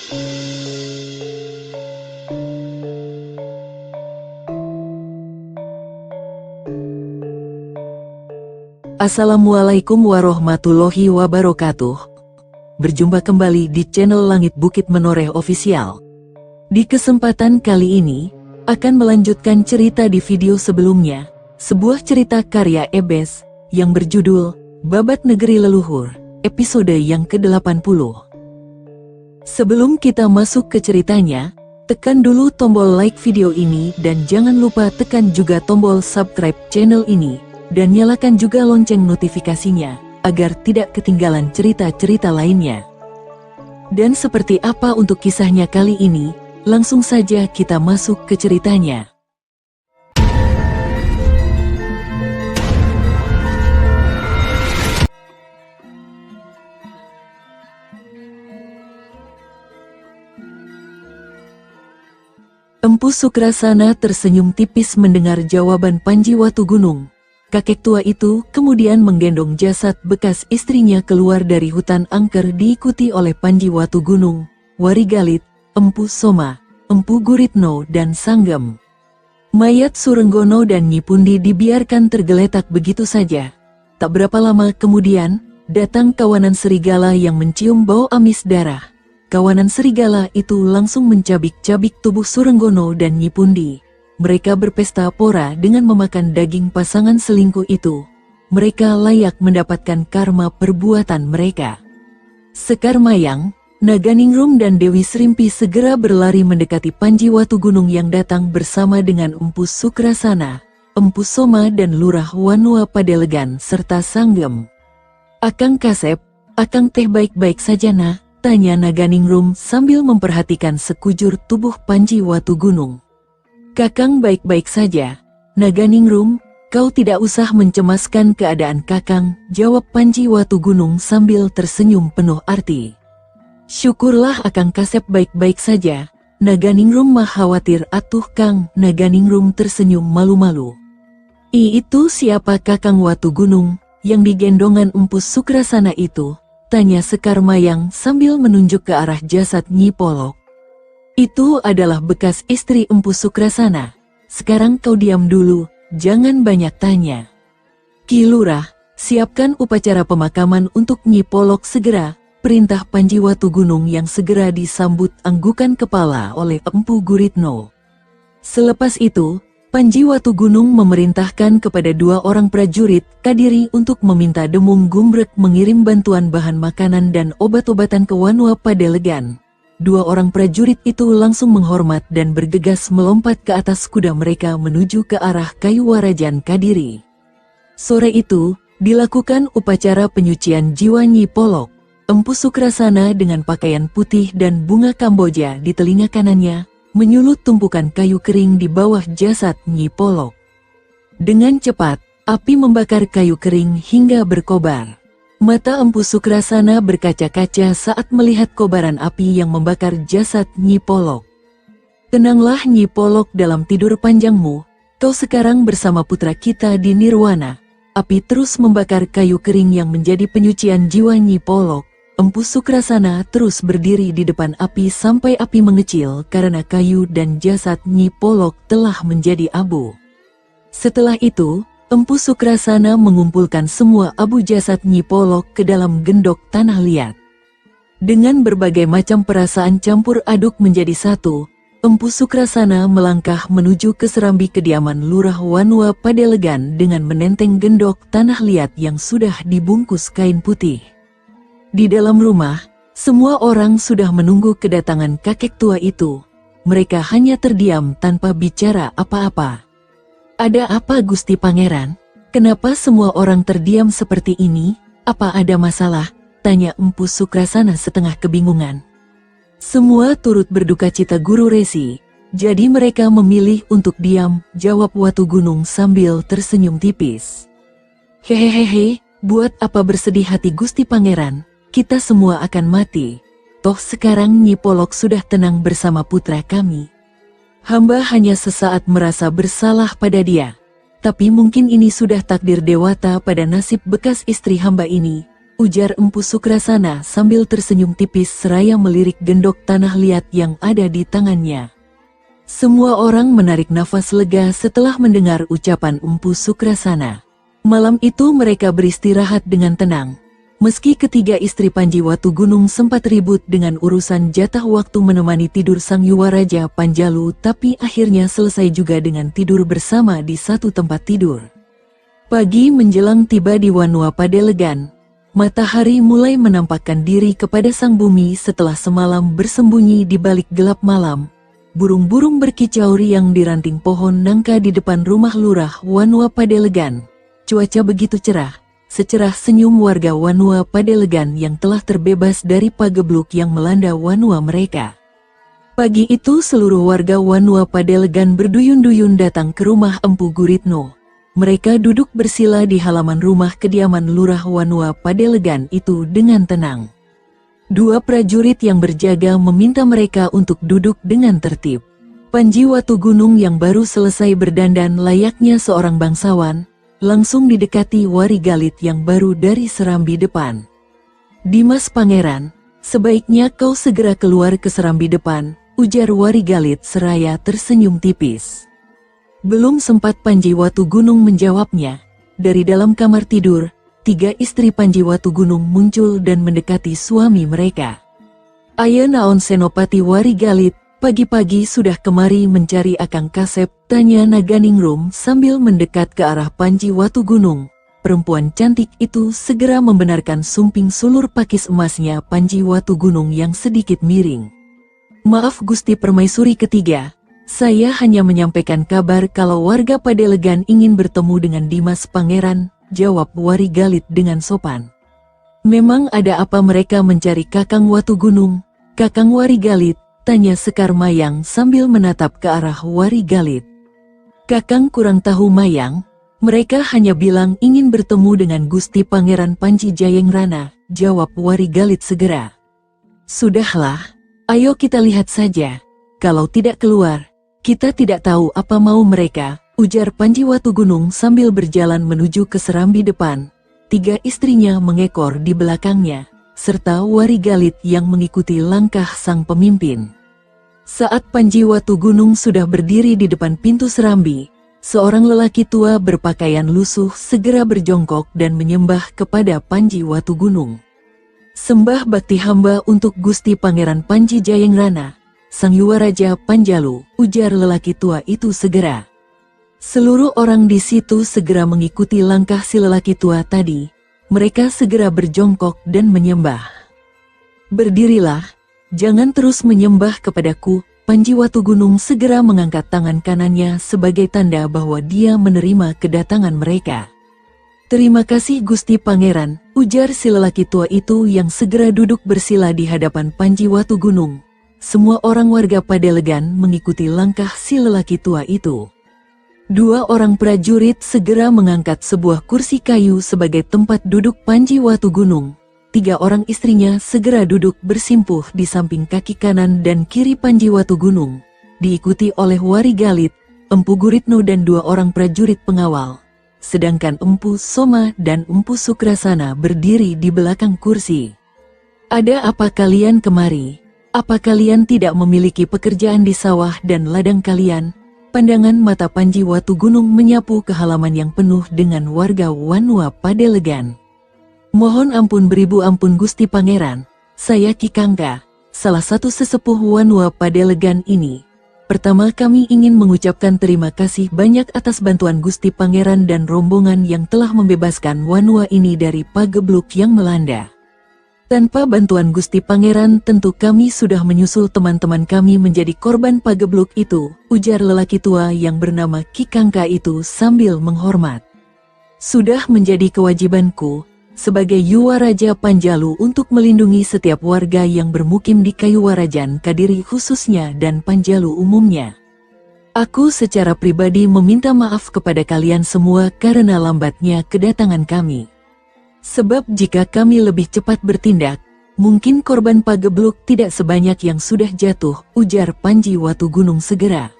Assalamualaikum warahmatullahi wabarakatuh. Berjumpa kembali di channel Langit Bukit Menoreh Official. Di kesempatan kali ini, akan melanjutkan cerita di video sebelumnya, sebuah cerita karya Ebes, yang berjudul, Babat Negeri Leluhur, episode yang ke-80. Sebelum kita masuk ke ceritanya, tekan dulu tombol like video ini dan jangan lupa tekan juga tombol subscribe channel ini. Dan nyalakan juga lonceng notifikasinya, agar tidak ketinggalan cerita-cerita lainnya. Dan seperti apa untuk kisahnya kali ini, langsung saja kita masuk ke ceritanya. Empu Sukrasana tersenyum tipis mendengar jawaban Panji Watugunung. Kakek tua itu kemudian menggendong jasad bekas istrinya keluar dari hutan angker diikuti oleh Panji Watugunung, Warigalit, Empu Soma, Empu Guritno dan Sanggem. Mayat Surenggono dan Nyi Pundi dibiarkan tergeletak begitu saja. Tak berapa lama kemudian, datang kawanan serigala yang mencium bau amis darah. Kawanan serigala itu langsung mencabik-cabik tubuh Surenggono dan Nyi Pundi. Mereka berpesta pora dengan memakan daging pasangan selingkuh itu. Mereka layak mendapatkan karma perbuatan mereka. Sekar Mayang, Naganingrum dan Dewi Srimpi segera berlari mendekati Panji Watugunung yang datang bersama dengan Empu Sukrasana, Empu Soma dan Lurah Wanua Padelegan serta Sanggem. "Akang Kasep, Akang teh baik-baik saja nah?" tanya Naganingrum sambil memperhatikan sekujur tubuh Panji Watugunung. "Kakang baik-baik saja, Naganingrum, kau tidak usah mencemaskan keadaan Kakang," jawab Panji Watugunung sambil tersenyum penuh arti. "Syukurlah Akang Kasep baik-baik saja, Naganingrum mah khawatir atuh Kang." Naganingrum tersenyum malu-malu. Itu siapa Kakang Watugunung, yang digendongan Empu Sukrasana itu?" tanya Sekar Mayang sambil menunjuk ke arah jasad Nyi Polok. "Itu adalah bekas istri Empu Sukrasana. Sekarang kau diam dulu, jangan banyak tanya." "Ki Lurah, siapkan upacara pemakaman untuk Nyi Polok segera," perintah Panji Watugunung yang segera disambut anggukan kepala oleh Empu Guritno. Selepas itu, Panji Watugunung memerintahkan kepada 2 orang prajurit Kadiri untuk meminta Demung Gumbrek mengirim bantuan bahan makanan dan obat-obatan ke Wanua Padelegan. 2 orang prajurit itu langsung menghormat dan bergegas melompat ke atas kuda mereka menuju ke arah Kayu Warajan Kadiri. Sore itu, dilakukan upacara penyucian jiwa Nyi Polok. Empu Sukrasana dengan pakaian putih dan bunga kamboja di telinga kanannya, menyulut tumpukan kayu kering di bawah jasad Nyi Polok. Dengan cepat, api membakar kayu kering hingga berkobar. Mata Empu Sukrasana berkaca-kaca saat melihat kobaran api yang membakar jasad Nyi Polok. "Tenanglah Nyi Polok dalam tidur panjangmu, kau sekarang bersama putra kita di Nirwana." Api terus membakar kayu kering yang menjadi penyucian jiwa Nyi Polok. Empu Sukrasana terus berdiri di depan api sampai api mengecil karena kayu dan jasad Nyi Polok telah menjadi abu. Setelah itu, Empu Sukrasana mengumpulkan semua abu jasad Nyi Polok ke dalam gendok tanah liat. Dengan berbagai macam perasaan campur aduk menjadi satu, Empu Sukrasana melangkah menuju ke serambi kediaman Lurah Wanua Padelegan dengan menenteng gendok tanah liat yang sudah dibungkus kain putih. Di dalam rumah, semua orang sudah menunggu kedatangan kakek tua itu. Mereka hanya terdiam tanpa bicara apa-apa. "Ada apa Gusti Pangeran? Kenapa semua orang terdiam seperti ini? Apa ada masalah?" tanya Empu Sukrasana setengah kebingungan. "Semua turut berduka cita Guru Resi, jadi mereka memilih untuk diam," jawab Watugunung sambil tersenyum tipis. "Hehehe, buat apa bersedih hati Gusti Pangeran? Kita semua akan mati. Toh sekarang Nyi Polok sudah tenang bersama putra kami. Hamba hanya sesaat merasa bersalah pada dia. Tapi mungkin ini sudah takdir dewata pada nasib bekas istri hamba ini. ujar Empu Sukrasana sambil tersenyum tipis seraya melirik gendok tanah liat yang ada di tangannya. Semua orang menarik nafas lega setelah mendengar ucapan Empu Sukrasana. Malam itu mereka beristirahat dengan tenang. Meski ketiga istri Panji Watugunung sempat ribut dengan urusan jatah waktu menemani tidur Sang Yuwaraja Panjalu, tapi akhirnya selesai juga dengan tidur bersama di satu tempat tidur. Pagi menjelang tiba di Wanua Padelegan. Matahari mulai menampakkan diri kepada sang bumi setelah semalam bersembunyi di balik gelap malam. Burung-burung berkicau riang di ranting pohon nangka di depan rumah lurah Wanua Padelegan. Cuaca begitu cerah. Secerah senyum warga Wanua Padelegan yang telah terbebas dari pagebluk yang melanda Wanua mereka. Pagi itu seluruh warga Wanua Padelegan berduyun-duyun datang ke rumah Empu Guritno. Mereka duduk bersila di halaman rumah kediaman lurah Wanua Padelegan itu dengan tenang. Dua prajurit yang berjaga meminta mereka untuk duduk dengan tertib. Panji Watugunung yang baru selesai berdandan layaknya seorang bangsawan, langsung didekati Warigalit yang baru dari serambi depan. "Dimas Pangeran, sebaiknya kau segera keluar ke serambi depan," ujar Warigalit seraya tersenyum tipis. Belum sempat Panji Watugunung menjawabnya, dari dalam kamar tidur, tiga istri Panji Watugunung muncul dan mendekati suami mereka. "Aya naon Senopati Warigalit, pagi-pagi sudah kemari mencari Akang Kasep?" tanya Naganingrum sambil mendekat ke arah Panji Watugunung. Perempuan cantik itu segera membenarkan sumping sulur pakis emasnya Panji Watugunung yang sedikit miring. "Maaf Gusti Permaisuri ketiga, saya hanya menyampaikan kabar kalau warga Padelegan ingin bertemu dengan Dimas Pangeran," jawab Warigalit dengan sopan. "Memang ada apa mereka mencari Kakang Watugunung, Kakang Warigalit?" tanya Sekar Mayang sambil menatap ke arah Warigalit. "Kakang kurang tahu Mayang, mereka hanya bilang ingin bertemu dengan Gusti Pangeran Panji Jayengrana," jawab Warigalit segera. "Sudahlah, ayo kita lihat saja. Kalau tidak keluar, kita tidak tahu apa mau mereka," ujar Panji Watugunung sambil berjalan menuju ke serambi depan. Tiga istrinya mengekor di belakangnya, serta Warigalit yang mengikuti langkah sang pemimpin. Saat Panji Watugunung sudah berdiri di depan pintu serambi, seorang lelaki tua berpakaian lusuh segera berjongkok dan menyembah kepada Panji Watugunung. "Sembah bakti hamba untuk Gusti Pangeran Panji Jayengrana, Sang Yuwaraja Panjalu," ujar lelaki tua itu segera. Seluruh orang di situ segera mengikuti langkah si lelaki tua tadi. Mereka segera berjongkok dan menyembah. "Berdirilah. Jangan terus menyembah kepadaku." Panji Watugunung segera mengangkat tangan kanannya sebagai tanda bahwa dia menerima kedatangan mereka. "Terima kasih Gusti Pangeran," ujar si lelaki tua itu yang segera duduk bersila di hadapan Panji Watugunung. Semua orang warga Padelegan mengikuti langkah si lelaki tua itu. Dua orang prajurit segera mengangkat sebuah kursi kayu sebagai tempat duduk Panji Watugunung. Tiga orang istrinya segera duduk bersimpuh di samping kaki kanan dan kiri Panji Watugunung, diikuti oleh Warigalit, Empu Guritno dan dua orang prajurit pengawal. Sedangkan Empu Soma dan Empu Sukrasana berdiri di belakang kursi. "Ada apa kalian kemari? Apa kalian tidak memiliki pekerjaan di sawah dan ladang kalian?" Pandangan mata Panji Watugunung menyapu ke halaman yang penuh dengan warga Wanua Padelegan. "Mohon ampun beribu ampun Gusti Pangeran, saya Ki Kangka, salah satu sesepuh Wanua Padelegan ini. Pertama kami ingin mengucapkan terima kasih banyak atas bantuan Gusti Pangeran dan rombongan yang telah membebaskan Wanua ini dari pagebluk yang melanda. Tanpa bantuan Gusti Pangeran tentu kami sudah menyusul teman-teman kami menjadi korban pagebluk itu," ujar lelaki tua yang bernama Ki Kangka itu sambil menghormat. "Sudah menjadi kewajibanku sebagai Yuwaraja Panjalu untuk melindungi setiap warga yang bermukim di Kayuwarajan Kadiri khususnya dan Panjalu umumnya. Aku secara pribadi meminta maaf kepada kalian semua karena lambatnya kedatangan kami. Sebab jika kami lebih cepat bertindak, mungkin korban pagebluk tidak sebanyak yang sudah jatuh," ujar Panji Watugunung segera.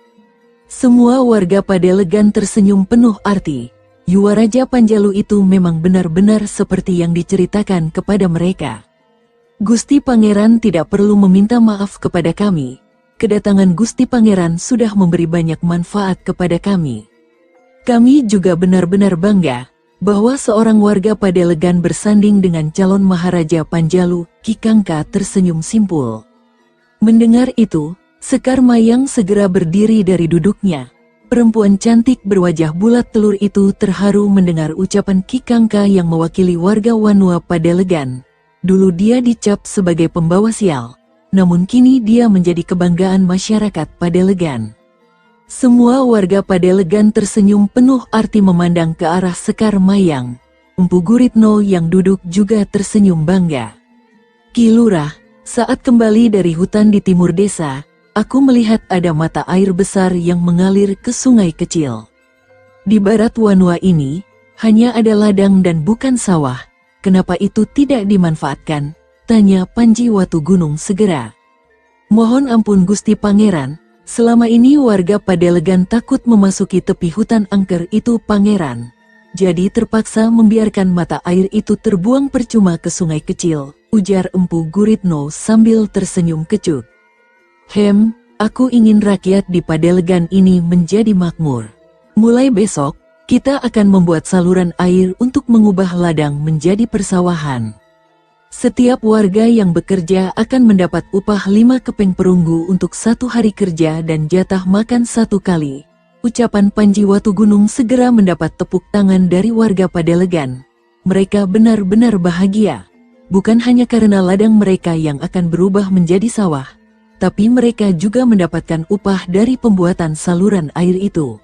Semua warga Padelegan tersenyum penuh arti. Yuwaraja Panjalu itu memang benar-benar seperti yang diceritakan kepada mereka. Gusti Pangeran tidak perlu meminta maaf kepada kami. Kedatangan Gusti Pangeran sudah memberi banyak manfaat kepada kami. Kami juga benar-benar bangga bahwa seorang warga Padelegan bersanding dengan calon Maharaja Panjalu. Ki Kangka tersenyum simpul. Mendengar itu, Sekar Mayang segera berdiri dari duduknya. Perempuan cantik berwajah bulat telur itu terharu mendengar ucapan Ki Kangka yang mewakili warga Wanua Padelegan. Dulu dia dicap sebagai pembawa sial, namun kini dia menjadi kebanggaan masyarakat Padelegan. Semua warga Padelegan tersenyum penuh arti memandang ke arah Sekar Mayang. Empu Guritno yang duduk juga tersenyum bangga. Ki Lurah, saat kembali dari hutan di timur desa, aku melihat ada mata air besar yang mengalir ke sungai kecil. Di barat Wanua ini, hanya ada ladang dan bukan sawah. Kenapa itu tidak dimanfaatkan? Tanya Panji Watugunung segera. Mohon ampun Gusti Pangeran, selama ini warga Padelegan takut memasuki tepi hutan angker itu Pangeran. Jadi terpaksa membiarkan mata air itu terbuang percuma ke sungai kecil, ujar Empu Guritno sambil tersenyum kecut. Aku ingin rakyat di Padelegan ini menjadi makmur. Mulai besok, kita akan membuat saluran air untuk mengubah ladang menjadi persawahan. Setiap warga yang bekerja akan mendapat upah 5 keping perunggu untuk 1 hari kerja dan jatah makan 1 kali. Ucapan Panji Watugunung segera mendapat tepuk tangan dari warga Padelegan. Mereka benar-benar bahagia. Bukan hanya karena ladang mereka yang akan berubah menjadi sawah, tapi mereka juga mendapatkan upah dari pembuatan saluran air itu.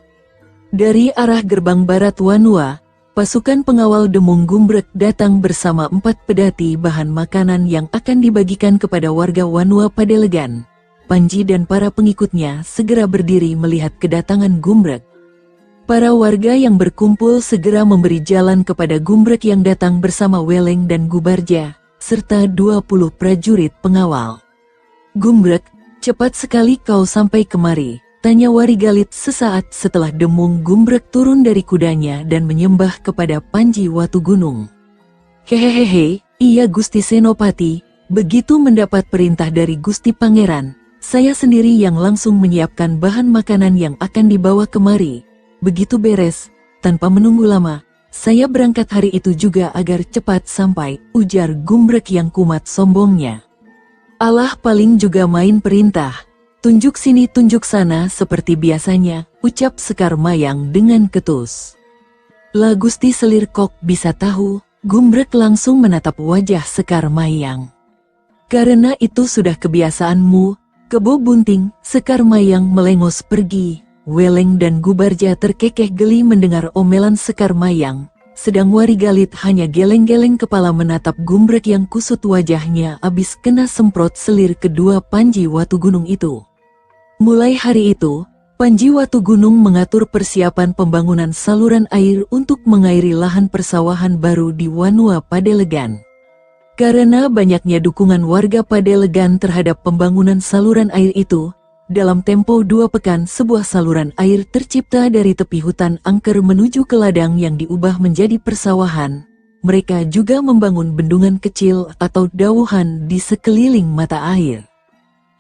Dari arah gerbang barat Wanua, pasukan pengawal Demung Gumbrek datang bersama 4 pedati bahan makanan yang akan dibagikan kepada warga Wanua Padelegan. Panji dan para pengikutnya segera berdiri melihat kedatangan Gumbrek. Para warga yang berkumpul segera memberi jalan kepada Gumbrek yang datang bersama Weleng dan Gubarja, serta 20 prajurit pengawal. Gumbrek, cepat sekali kau sampai kemari, tanya Warigalit sesaat setelah Demung Gumbrek turun dari kudanya dan menyembah kepada Panji Watugunung. Hehehe, iya Gusti Senopati, begitu mendapat perintah dari Gusti Pangeran, saya sendiri yang langsung menyiapkan bahan makanan yang akan dibawa kemari. Begitu beres, tanpa menunggu lama, saya berangkat hari itu juga agar cepat sampai, ujar Gumbrek yang kumat sombongnya. Allah paling juga main perintah. Tunjuk sini tunjuk sana seperti biasanya, ucap Sekar Mayang dengan ketus. Lah Gusti Selir kok bisa tahu? Gumbrek langsung menatap wajah Sekar Mayang. Karena itu sudah kebiasaanmu, Kebo Bunting. Sekar Mayang melengos pergi. Weleng dan Gubarja terkekeh geli mendengar omelan Sekar Mayang, sedang Warigalit hanya geleng-geleng kepala menatap Gumbrek yang kusut wajahnya abis kena semprot selir kedua Panji Watugunung itu. Mulai hari itu, Panji Watugunung mengatur persiapan pembangunan saluran air untuk mengairi lahan persawahan baru di Wanua Padelegan. Karena banyaknya dukungan warga Padelegan terhadap pembangunan saluran air itu, dalam tempo 2 pekan sebuah saluran air tercipta dari tepi hutan angker menuju ke ladang yang diubah menjadi persawahan. Mereka juga membangun bendungan kecil atau dawuhan di sekeliling mata air.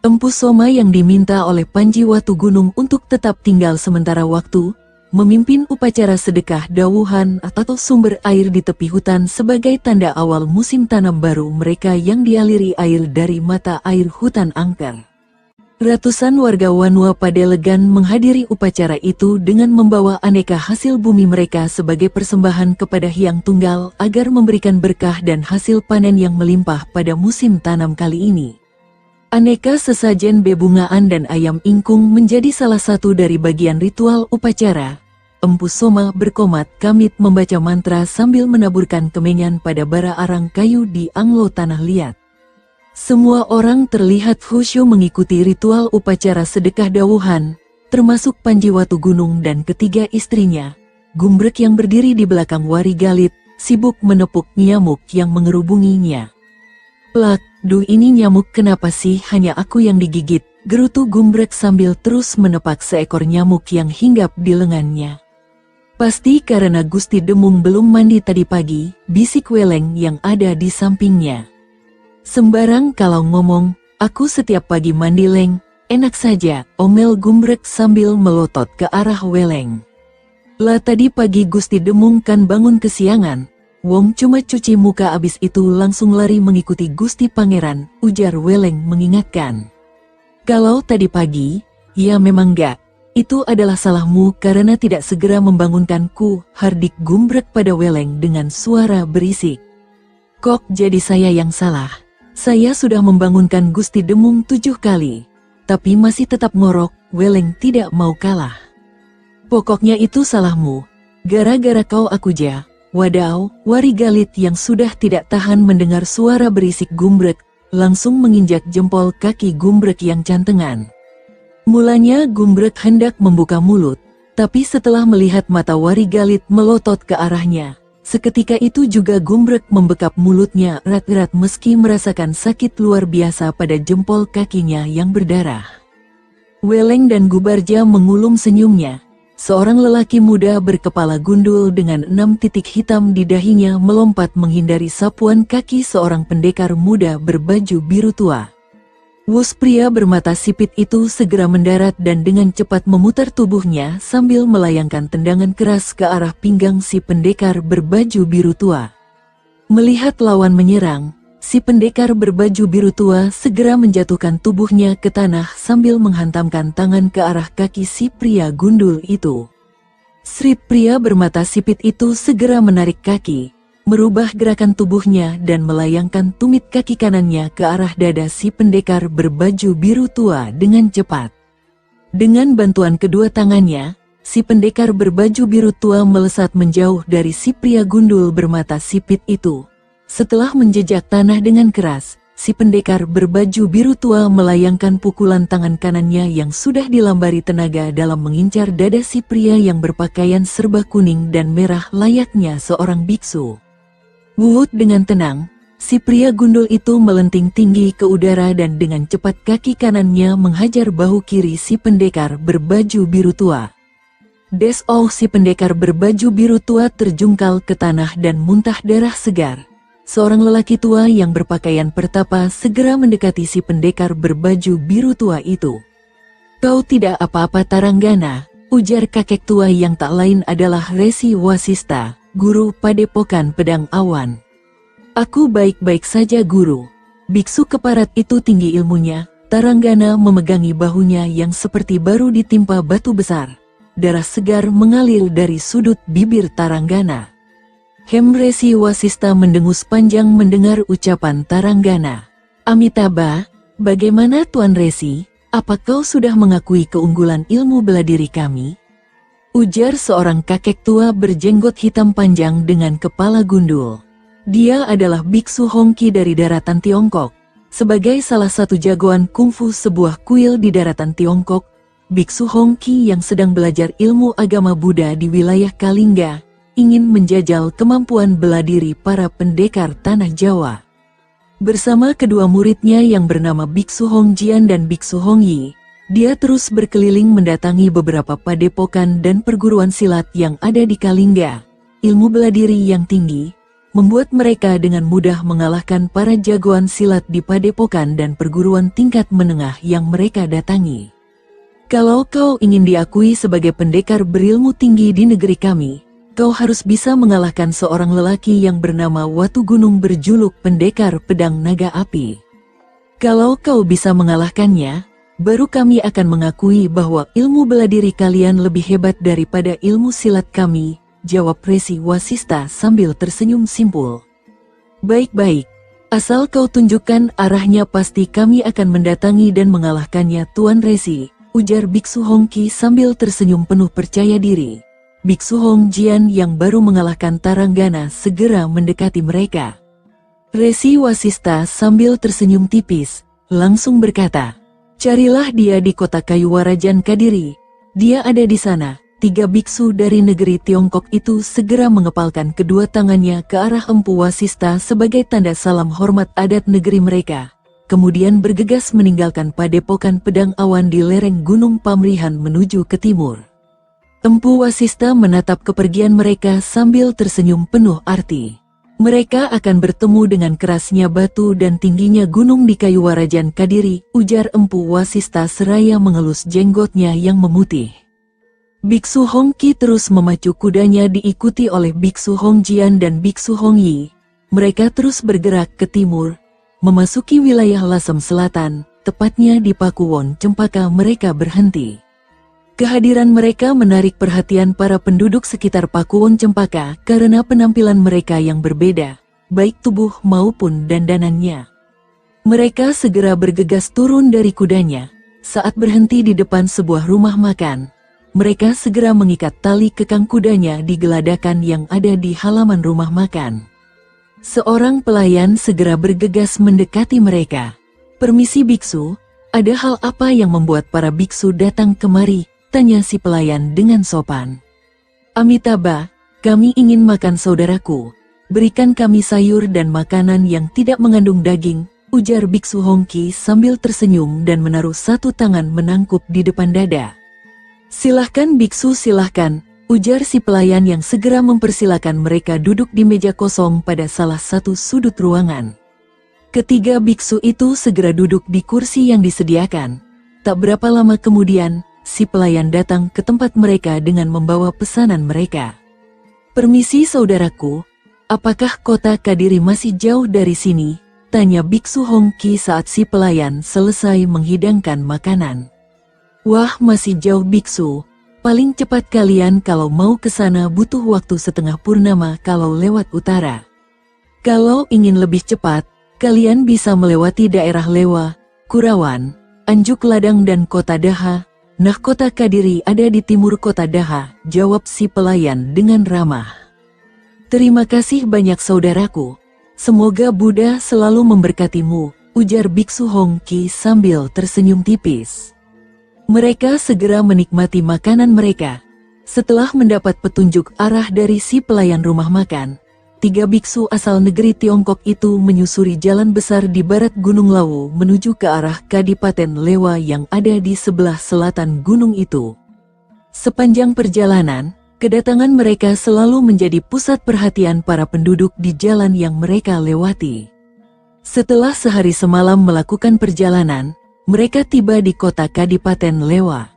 Empu Soma yang diminta oleh Panji Watugunung untuk tetap tinggal sementara waktu, memimpin upacara sedekah dawuhan atau sumber air di tepi hutan sebagai tanda awal musim tanam baru mereka yang dialiri air dari mata air hutan angker. Ratusan warga Wanua Padelegan menghadiri upacara itu dengan membawa aneka hasil bumi mereka sebagai persembahan kepada Hyang Tunggal agar memberikan berkah dan hasil panen yang melimpah pada musim tanam kali ini. Aneka sesajen bebungaan dan ayam ingkung menjadi salah satu dari bagian ritual upacara. Empu Soma berkomat kamit membaca mantra sambil menaburkan kemenyan pada bara arang kayu di anglo tanah liat. Semua orang terlihat khusyuk mengikuti ritual upacara sedekah dawuhan, termasuk Panji Watugunung dan ketiga istrinya. Gumbrek yang berdiri di belakang Warigalit, sibuk menepuk nyamuk yang mengerubunginya. Plak, duh ini nyamuk kenapa sih hanya aku yang digigit, gerutu Gumbrek sambil terus menepak seekor nyamuk yang hinggap di lengannya. Pasti karena Gusti Demung belum mandi tadi pagi, bisik Weleng yang ada di sampingnya. Sembarang kalau ngomong, aku setiap pagi mandi Leng, enak saja, omel Gumbrek sambil melotot ke arah Weleng. Lah tadi pagi Gusti Demung kan bangun kesiangan, Wong cuma cuci muka abis itu langsung lari mengikuti Gusti Pangeran, ujar Weleng mengingatkan. Kalau tadi pagi, ya memang enggak. Itu adalah salahmu karena tidak segera membangunkanku, hardik Gumbrek pada Weleng dengan suara berisik. Kok jadi saya yang salah? Saya sudah membangunkan Gusti Demung 7 kali. Tapi masih tetap ngorok, Weleng tidak mau kalah. Pokoknya itu salahmu. Gara-gara kau aku ja. Wadaw, Warigalit yang sudah tidak tahan mendengar suara berisik Gumbrek, langsung menginjak jempol kaki Gumbrek yang cantengan. Mulanya Gumbrek hendak membuka mulut, tapi setelah melihat mata Warigalit melotot ke arahnya, seketika itu juga Gumbrek membekap mulutnya erat-erat meski merasakan sakit luar biasa pada jempol kakinya yang berdarah. Weleng dan Gubarja mengulum senyumnya. Seorang lelaki muda berkepala gundul dengan 6 titik hitam di dahinya melompat menghindari sapuan kaki seorang pendekar muda berbaju biru tua. Wus pria bermata sipit itu segera mendarat dan dengan cepat memutar tubuhnya sambil melayangkan tendangan keras ke arah pinggang si pendekar berbaju biru tua. Melihat lawan menyerang, si pendekar berbaju biru tua segera menjatuhkan tubuhnya ke tanah sambil menghantamkan tangan ke arah kaki si pria gundul itu. Si pria bermata sipit itu segera menarik kaki, merubah gerakan tubuhnya dan melayangkan tumit kaki kanannya ke arah dada si pendekar berbaju biru tua dengan cepat. Dengan bantuan kedua tangannya, si pendekar berbaju biru tua melesat menjauh dari si pria gundul bermata sipit itu. Setelah menjejak tanah dengan keras, si pendekar berbaju biru tua melayangkan pukulan tangan kanannya yang sudah dilambari tenaga dalam mengincar dada si pria yang berpakaian serba kuning dan merah layaknya seorang biksu. Wuhut dengan tenang, si pria gundul itu melenting tinggi ke udara dan dengan cepat kaki kanannya menghajar bahu kiri si pendekar berbaju biru tua. Si pendekar berbaju biru tua terjungkal ke tanah dan muntah darah segar. Seorang lelaki tua yang berpakaian pertapa segera mendekati si pendekar berbaju biru tua itu. Kau tidak apa-apa Taranggana, ujar kakek tua yang tak lain adalah Resi Wasista, guru padepokan Pedang Awan. Aku baik-baik saja guru. Biksu keparat itu tinggi ilmunya. Taranggana memegangi bahunya yang seperti baru ditimpa batu besar. Darah segar mengalir dari sudut bibir Taranggana. Resi Wasista mendengus panjang mendengar ucapan Taranggana. Amitabha, bagaimana Tuan Resi? Apa kau sudah mengakui keunggulan ilmu bela diri kami? Ujar seorang kakek tua berjenggot hitam panjang dengan kepala gundul. Dia adalah Biksu Hongki dari daratan Tiongkok. Sebagai salah satu jagoan kungfu sebuah kuil di daratan Tiongkok, Biksu Hongki yang sedang belajar ilmu agama Buddha di wilayah Kalingga, ingin menjajal kemampuan bela diri para pendekar tanah Jawa. Bersama kedua muridnya yang bernama Biksu Hongjian dan Biksu Hongyi, dia terus berkeliling mendatangi beberapa padepokan dan perguruan silat yang ada di Kalingga. Ilmu bela diri yang tinggi membuat mereka dengan mudah mengalahkan para jagoan silat di padepokan dan perguruan tingkat menengah yang mereka datangi. Kalau kau ingin diakui sebagai pendekar berilmu tinggi di negeri kami, kau harus bisa mengalahkan seorang lelaki yang bernama Watu Gunung berjuluk pendekar pedang naga api. Kalau kau bisa mengalahkannya, baru kami akan mengakui bahwa ilmu bela diri kalian lebih hebat daripada ilmu silat kami, jawab Resi Wasista sambil tersenyum simpul. Baik-baik, asal kau tunjukkan arahnya pasti kami akan mendatangi dan mengalahkannya Tuan Resi, ujar Biksu Hongki sambil tersenyum penuh percaya diri. Biksu Hongjian yang baru mengalahkan Taranggana segera mendekati mereka. Resi Wasista sambil tersenyum tipis, langsung berkata, carilah dia di kota Kayuwarajan Kadiri. Dia ada di sana. 3 biksu dari negeri Tiongkok itu segera mengepalkan kedua tangannya ke arah Empu Wasista sebagai tanda salam hormat adat negeri mereka. Kemudian bergegas meninggalkan padepokan Pedang Awan di lereng Gunung Pamrihan menuju ke timur. Empu Wasista menatap kepergian mereka sambil tersenyum penuh arti. Mereka akan bertemu dengan kerasnya batu dan tingginya gunung di kayu Warajan Kadiri, ujar Empu Wasista seraya mengelus jenggotnya yang memutih. Biksu Hongki terus memacu kudanya diikuti oleh Biksu Hongjian dan Biksu Hongyi. Mereka terus bergerak ke timur, memasuki wilayah Lasem Selatan, tepatnya di Pakuwon Cempaka mereka berhenti. Kehadiran mereka menarik perhatian para penduduk sekitar Pakuwon Cempaka karena penampilan mereka yang berbeda, baik tubuh maupun dandanannya. Mereka segera bergegas turun dari kudanya. Saat berhenti di depan sebuah rumah makan, mereka segera mengikat tali kekang kudanya di geladakan yang ada di halaman rumah makan. Seorang pelayan segera bergegas mendekati mereka. "Permisi biksu, ada hal apa yang membuat para biksu datang kemari?" tanya si pelayan dengan sopan. "Amitabha, kami ingin makan saudaraku. Berikan kami sayur dan makanan yang tidak mengandung daging," ujar Biksu Hongki sambil tersenyum dan menaruh satu tangan menangkup di depan dada. "Silahkan biksu, silahkan," ujar si pelayan yang segera mempersilakan mereka duduk di meja kosong pada salah satu sudut ruangan. Ketiga biksu itu segera duduk di kursi yang disediakan. Tak berapa lama kemudian, si pelayan datang ke tempat mereka dengan membawa pesanan mereka. "Permisi saudaraku, apakah kota Kadiri masih jauh dari sini?" tanya Biksu Hongki saat si pelayan selesai menghidangkan makanan. "Wah, masih jauh biksu. Paling cepat kalian kalau mau ke sana butuh waktu setengah purnama kalau lewat utara. Kalau ingin lebih cepat, kalian bisa melewati daerah Lewa, Kurawan, Anjuk Ladang dan kota Daha. Nah, kota Kadiri ada di timur kota Daha," jawab si pelayan dengan ramah. "Terima kasih banyak saudaraku. Semoga Buddha selalu memberkatimu," ujar Biksu Hongki sambil tersenyum tipis. Mereka segera menikmati makanan mereka. Setelah mendapat petunjuk arah dari si pelayan rumah makan, tiga biksu asal negeri Tiongkok itu menyusuri jalan besar di barat Gunung Lawu menuju ke arah Kadipaten Lewa yang ada di sebelah selatan gunung itu. Sepanjang perjalanan, kedatangan mereka selalu menjadi pusat perhatian para penduduk di jalan yang mereka lewati. Setelah sehari semalam melakukan perjalanan, mereka tiba di kota Kadipaten Lewa.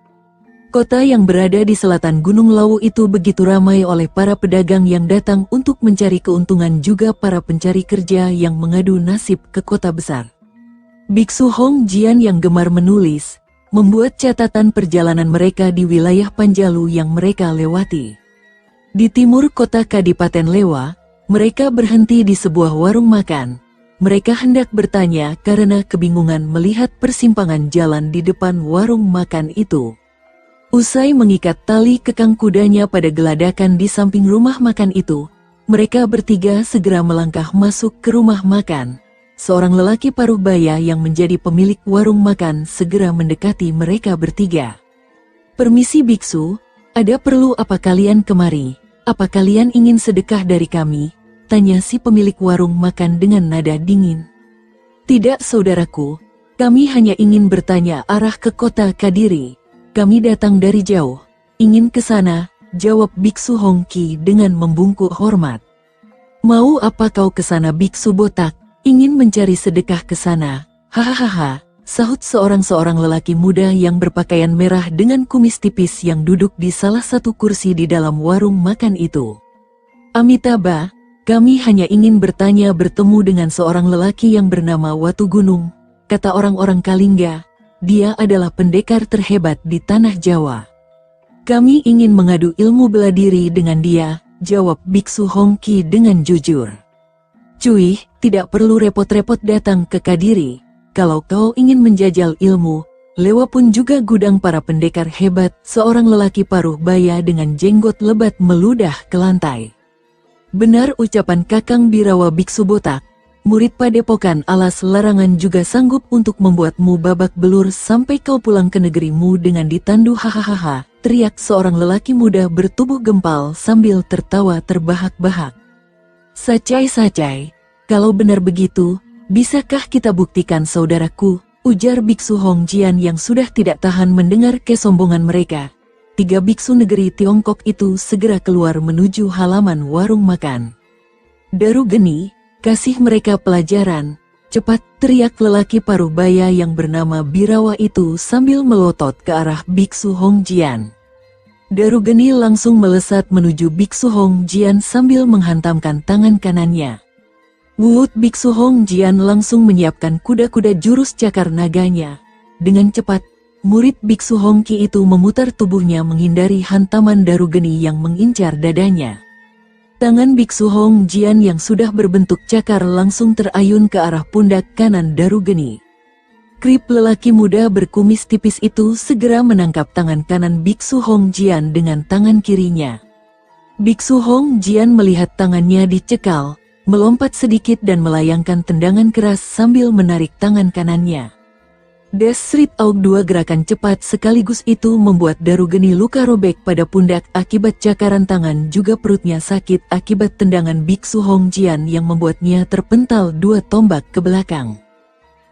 Kota yang berada di selatan Gunung Lawu itu begitu ramai oleh para pedagang yang datang untuk mencari keuntungan, juga para pencari kerja yang mengadu nasib ke kota besar. Biksu Hongjian yang gemar menulis, membuat catatan perjalanan mereka di wilayah Panjalu yang mereka lewati. Di timur kota Kadipaten Lewa, mereka berhenti di sebuah warung makan. Mereka hendak bertanya karena kebingungan melihat persimpangan jalan di depan warung makan itu. Usai mengikat tali kekang kudanya pada geladakan di samping rumah makan itu, mereka bertiga segera melangkah masuk ke rumah makan. Seorang lelaki paruh baya yang menjadi pemilik warung makan segera mendekati mereka bertiga. "Permisi biksu, ada perlu apa kalian kemari? Apa kalian ingin sedekah dari kami?" tanya si pemilik warung makan dengan nada dingin. "Tidak saudaraku, kami hanya ingin bertanya arah ke kota Kadiri. Kami datang dari jauh, ingin ke sana," jawab Biksu Hongki dengan membungkuk hormat. "Mau apa kau ke sana biksu botak? Ingin mencari sedekah ke sana? Hahaha," sahut seorang lelaki muda yang berpakaian merah dengan kumis tipis yang duduk di salah satu kursi di dalam warung makan itu. "Amitabha, kami hanya ingin bertemu dengan seorang lelaki yang bernama Watu Gunung," kata orang-orang Kalingga. "Dia adalah pendekar terhebat di tanah Jawa. Kami ingin mengadu ilmu bela diri dengan dia," jawab Biksu Hongki dengan jujur. "Cuy, tidak perlu repot-repot datang ke Kadiri. Kalau kau ingin menjajal ilmu, Lewa pun juga gudang para pendekar hebat," seorang lelaki paruh baya dengan jenggot lebat meludah ke lantai. "Benar ucapan Kakang Birawa Biksu Botak. Murid padepokan Alas Larangan juga sanggup untuk membuatmu babak belur sampai kau pulang ke negerimu dengan ditandu." "Hahaha," teriak seorang lelaki muda bertubuh gempal sambil tertawa terbahak-bahak. Sacai, kalau benar begitu, bisakah kita buktikan saudaraku?" ujar Biksu Hongjian yang sudah tidak tahan mendengar kesombongan mereka. tiga biksu negeri Tiongkok itu segera keluar menuju halaman warung makan. Daru Geni, kasih mereka pelajaran, cepat, teriak lelaki paruh baya yang bernama Birawa itu sambil melotot ke arah biksu Hongjian. Daru Geni langsung melesat menuju biksu Hongjian sambil menghantamkan tangan kanannya. Wut biksu Hongjian langsung menyiapkan kuda-kuda jurus cakar naganya. Dengan cepat, murid biksu Hongki itu memutar tubuhnya menghindari hantaman Daru Geni yang mengincar dadanya. Tangan biksu Hongjian yang sudah berbentuk cakar langsung terayun ke arah pundak kanan Daru Geni. Krip lelaki muda berkumis tipis itu segera menangkap tangan kanan biksu Hongjian dengan tangan kirinya. Biksu Hongjian melihat tangannya dicekal, melompat sedikit dan melayangkan tendangan keras sambil menarik tangan kanannya. Des Srit Aug, dua gerakan cepat sekaligus itu membuat Daru Geni luka robek pada pundak akibat cakaran tangan, juga perutnya sakit akibat tendangan biksu Hongjian yang membuatnya terpental dua tombak ke belakang.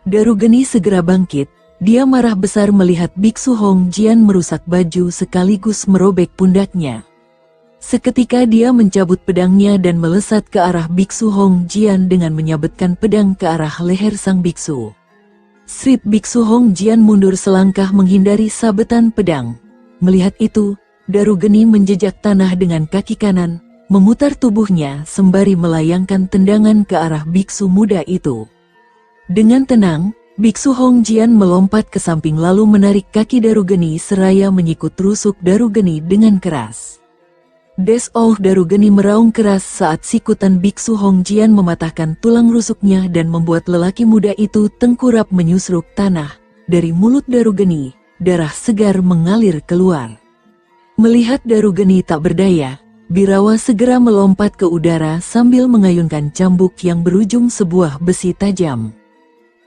Daru Geni segera bangkit, dia marah besar melihat biksu Hongjian merusak baju sekaligus merobek pundaknya. Seketika dia mencabut pedangnya dan melesat ke arah biksu Hongjian dengan menyabetkan pedang ke arah leher sang biksu. Srit biksu Hongjian mundur selangkah menghindari sabetan pedang. Melihat itu, Daru Geni menjejak tanah dengan kaki kanan, memutar tubuhnya sembari melayangkan tendangan ke arah biksu muda itu. Dengan tenang, biksu Hongjian melompat ke samping lalu menarik kaki Daru Geni seraya menyikut rusuk Daru Geni dengan keras. Daru Geni meraung keras saat sikutan biksu Hongjian mematahkan tulang rusuknya dan membuat lelaki muda itu tengkurap menyusruk tanah. Dari mulut Daru Geni, darah segar mengalir keluar. Melihat Daru Geni tak berdaya, Birawa segera melompat ke udara sambil mengayunkan cambuk yang berujung sebuah besi tajam.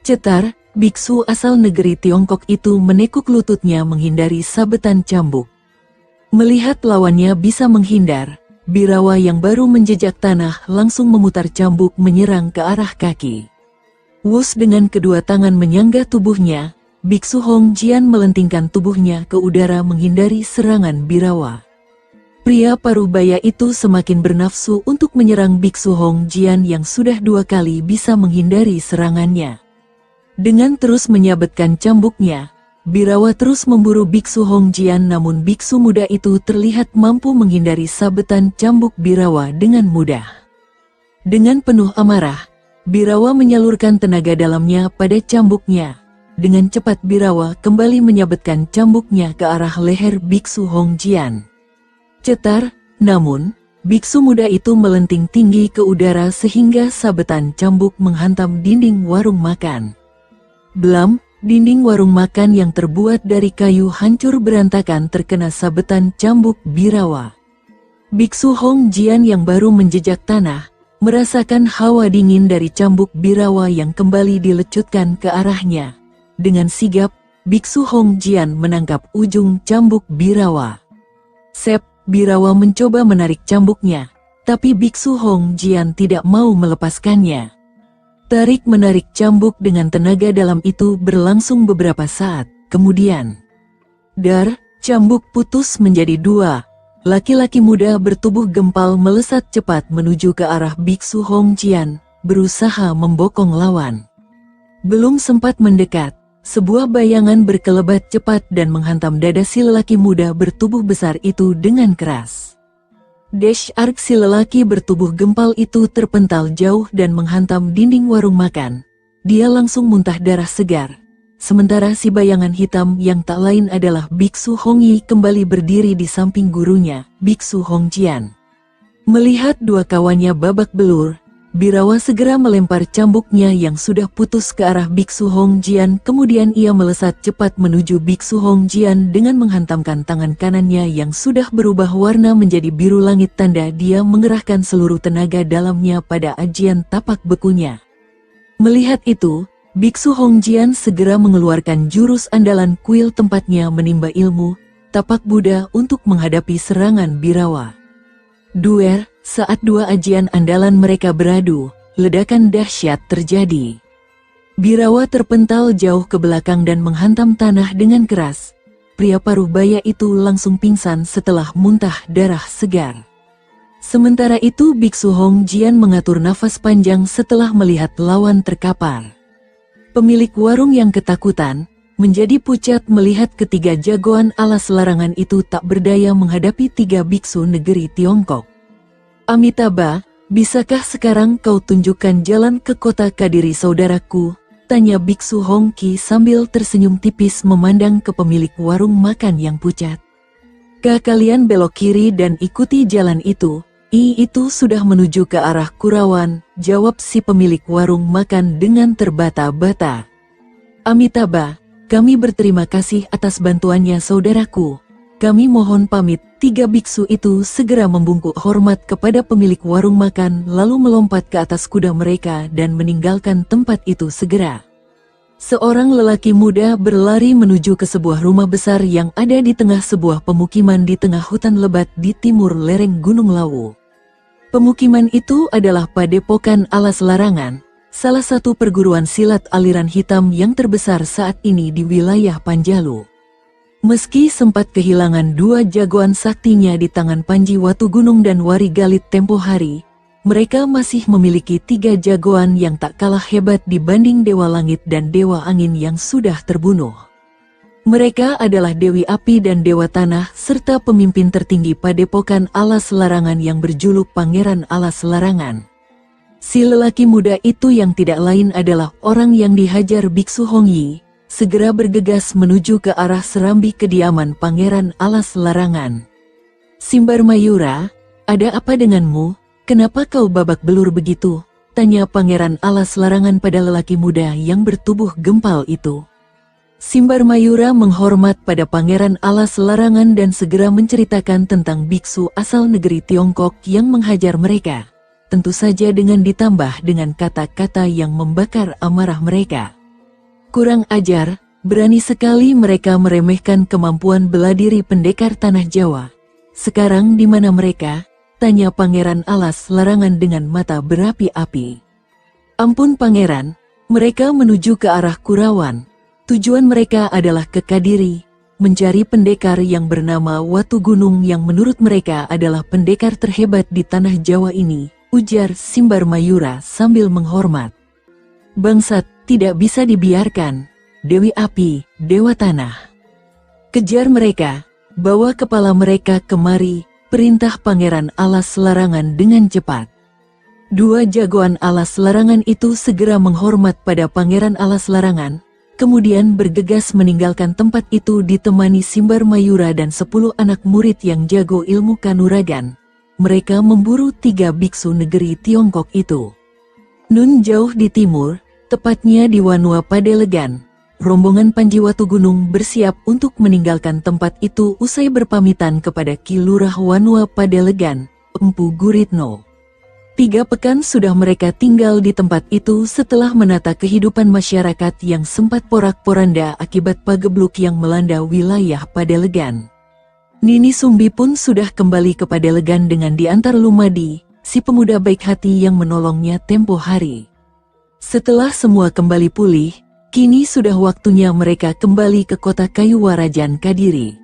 Cetar, biksu asal negeri Tiongkok itu menekuk lututnya menghindari sabetan cambuk. Melihat lawannya bisa menghindar, Birawa yang baru menjejak tanah langsung memutar cambuk menyerang ke arah kaki. Wus dengan kedua tangan menyangga tubuhnya, biksu Hongjian melentingkan tubuhnya ke udara menghindari serangan Birawa. Pria paruh baya itu semakin bernafsu untuk menyerang biksu Hongjian yang sudah dua kali bisa menghindari serangannya. Dengan terus menyabetkan cambuknya, Birawa terus memburu biksu Hongjian, namun biksu muda itu terlihat mampu menghindari sabetan cambuk Birawa dengan mudah. Dengan penuh amarah, Birawa menyalurkan tenaga dalamnya pada cambuknya. Dengan cepat Birawa kembali menyabetkan cambuknya ke arah leher biksu Hongjian. Cetar, namun, biksu muda itu melenting tinggi ke udara sehingga sabetan cambuk menghantam dinding warung makan. Blam! Dinding warung makan yang terbuat dari kayu hancur berantakan terkena sabetan cambuk Birawa. Biksu Hongjian yang baru menjejak tanah, merasakan hawa dingin dari cambuk Birawa yang kembali dilecutkan ke arahnya. Dengan sigap, biksu Hongjian menangkap ujung cambuk Birawa. Sep, Birawa mencoba menarik cambuknya, tapi biksu Hongjian tidak mau melepaskannya. Tarik-menarik cambuk dengan tenaga dalam itu berlangsung beberapa saat, kemudian cambuk putus menjadi dua. Laki-laki muda bertubuh gempal melesat cepat menuju ke arah biksu Hongjian, berusaha membokong lawan. Belum sempat mendekat, sebuah bayangan berkelebat cepat dan menghantam dada si lelaki muda bertubuh besar itu dengan keras. Ark si lelaki bertubuh gempal itu terpental jauh dan menghantam dinding warung makan. Dia langsung muntah darah segar. Sementara si bayangan hitam yang tak lain adalah biksu Hongyi kembali berdiri di samping gurunya, biksu Hongjian. Melihat dua kawannya babak belur, Birawa segera melempar cambuknya yang sudah putus ke arah biksu Hongjian, kemudian ia melesat cepat menuju biksu Hongjian dengan menghantamkan tangan kanannya yang sudah berubah warna menjadi biru langit, tanda dia mengerahkan seluruh tenaga dalamnya pada ajian tapak bekunya. Melihat itu, biksu Hongjian segera mengeluarkan jurus andalan kuil tempatnya menimba ilmu, tapak Buddha untuk menghadapi serangan Birawa. Duer. Saat dua ajian andalan mereka beradu, ledakan dahsyat terjadi. Birawa terpental jauh ke belakang dan menghantam tanah dengan keras. pria paruh baya itu langsung pingsan setelah muntah darah segar. Sementara itu Biksu Hong Jian mengatur nafas panjang setelah melihat lawan terkapar. Pemilik warung yang ketakutan, menjadi pucat melihat ketiga jagoan alas larangan itu tak berdaya menghadapi tiga biksu negeri Tiongkok. Amitabha, bisakah sekarang kau tunjukkan jalan ke kota Kadiri saudaraku? Tanya Biksu Hong Ki sambil tersenyum tipis memandang ke pemilik warung makan yang pucat. Kalian belok kiri dan ikuti jalan itu. Itu sudah menuju ke arah Kurawan, jawab si pemilik warung makan dengan terbata-bata. Amitabha, kami berterima kasih atas bantuannya saudaraku. Kami mohon pamit. Tiga biksu itu segera membungkuk hormat kepada pemilik warung makan lalu melompat ke atas kuda mereka dan meninggalkan tempat itu segera. Seorang lelaki muda berlari menuju ke sebuah rumah besar yang ada di tengah sebuah pemukiman di tengah hutan lebat di timur lereng Gunung Lawu. Pemukiman itu adalah Padepokan Alas Larangan, salah satu perguruan silat aliran hitam yang terbesar saat ini di wilayah Panjalu. Meski sempat kehilangan dua jagoan saktinya di tangan Panji Watugunung dan Wari Galit tempo hari, mereka masih memiliki tiga jagoan yang tak kalah hebat dibanding Dewa Langit dan Dewa Angin yang sudah terbunuh. Mereka adalah Dewi Api dan Dewa Tanah serta pemimpin tertinggi Padepokan Alas Larangan yang berjuluk Pangeran Alas Larangan. Si lelaki muda itu yang tidak lain adalah orang yang dihajar Biksu Hong Yi, segera bergegas menuju ke arah serambi kediaman Pangeran Alas Larangan. Simbar Mayura, ada apa denganmu? Kenapa kau babak belur begitu? Tanya Pangeran Alas Larangan pada lelaki muda yang bertubuh gempal itu. Simbar Mayura menghormat pada Pangeran Alas Larangan dan segera menceritakan tentang biksu asal negeri Tiongkok yang menghajar mereka. Tentu saja dengan ditambah dengan kata-kata yang membakar amarah mereka. Kurang ajar, berani sekali mereka meremehkan kemampuan bela diri pendekar tanah Jawa. Sekarang di mana mereka? Tanya Pangeran Alas Larangan dengan mata berapi-api. Ampun Pangeran, mereka menuju ke arah Kurawan. Tujuan mereka adalah ke Kadiri, mencari pendekar yang bernama Watugunung yang menurut mereka adalah pendekar terhebat di tanah Jawa ini, ujar Simbar Mayura sambil menghormat. Bangsat, tidak bisa dibiarkan. Dewi Api, Dewa Tanah. Kejar mereka, bawa kepala mereka kemari, perintah Pangeran Alas Larangan dengan cepat. Dua jagoan Alas Larangan itu segera menghormat pada Pangeran Alas Larangan, kemudian bergegas meninggalkan tempat itu ditemani Simbar Mayura dan 10 anak murid yang jago ilmu kanuragan. Mereka memburu tiga biksu negeri Tiongkok itu. Nun jauh di timur, tepatnya di Wanua Padelegan, rombongan Panji Watugunung bersiap untuk meninggalkan tempat itu usai berpamitan kepada Ki Lurah Wanua Padelegan, Empu Guritno. 3 pekan sudah mereka tinggal di tempat itu setelah menata kehidupan masyarakat yang sempat porak-poranda akibat pagebluk yang melanda wilayah Padelegan. Nini Sumbi pun sudah kembali ke Padelegan dengan diantar Lumadi, si pemuda baik hati yang menolongnya tempo hari. Setelah semua kembali pulih, kini sudah waktunya mereka kembali ke kota kayu Warajan Kadiri.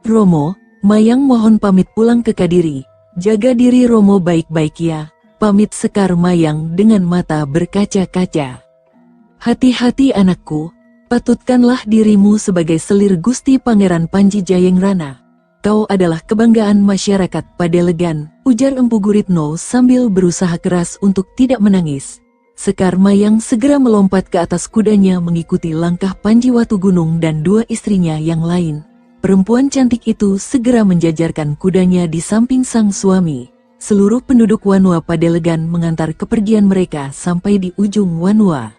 Romo, Mayang mohon pamit pulang ke Kadiri. Jaga diri Romo baik-baik ya. Pamit sekar Mayang dengan mata berkaca-kaca. Hati-hati anakku, patutkanlah dirimu sebagai selir Gusti Pangeran Panji Jayengrana. Kau adalah kebanggaan masyarakat Padelegan, ujar Empu Guritno sambil berusaha keras untuk tidak menangis. Sekar Mayang segera melompat ke atas kudanya mengikuti langkah Panji Watugunung dan 2 istrinya yang lain. Perempuan cantik itu segera menjajarkan kudanya di samping sang suami. Seluruh penduduk Wanua Padelegan mengantar kepergian mereka sampai di ujung Wanua.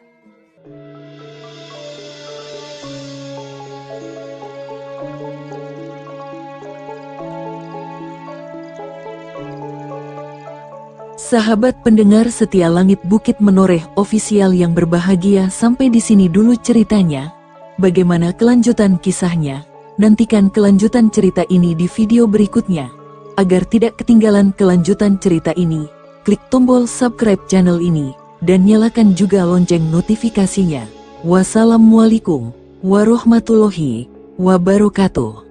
Sahabat pendengar setia Langit Bukit Menoreh ofisial yang berbahagia, sampai di sini dulu ceritanya. Bagaimana kelanjutan kisahnya? Nantikan kelanjutan cerita ini di video berikutnya. Agar tidak ketinggalan kelanjutan cerita ini, klik tombol subscribe channel ini, dan nyalakan juga lonceng notifikasinya. Wassalamualaikum warahmatullahi wabarakatuh.